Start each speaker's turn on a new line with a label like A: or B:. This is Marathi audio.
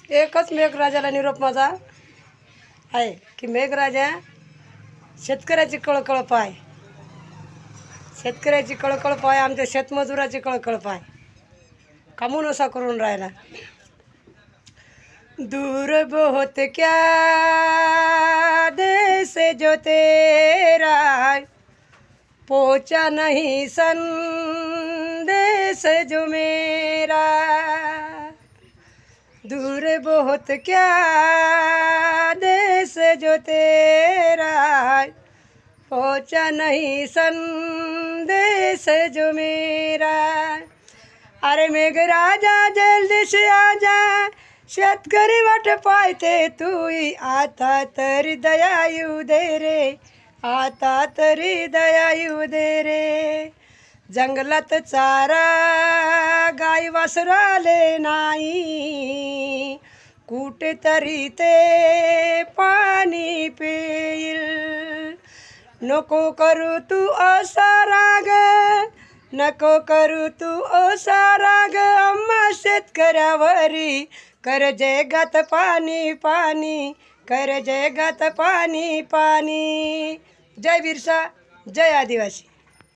A: एकच मेघराजाला निरोप माझा आहे की मेघराजा शेतकऱ्याची कळकळ पाय, शेतकऱ्याची कळकळ पाय, आमच्या शेतमजुराची कळकळ पाय, कामून असा करून राहिला। दूर बहुत क्या देश जो तेरा, पहुँचा नहीं संदेश जो मेरा। दूर बहुत क्या देश जो तेरा, पहुँचा नहीं संदेश जो मेरा। अरे मेघराजा जल्दी से आजा, शेतकरी वाट पाहते तूई, आता तरी दया येऊ दे रे, आता तरी दया येऊ दे रे। जंगलात चारा गाय वासराले नाही, कुठेतरी ते पाणी पेईल। नको करू तू असा राग, नको करू तू असा राग, आम्हा शेतकऱ्यावरी कर जगात पाणी पाणी, कर जगात पाणी पाणी। जय बिरसा, जय आदिवासी।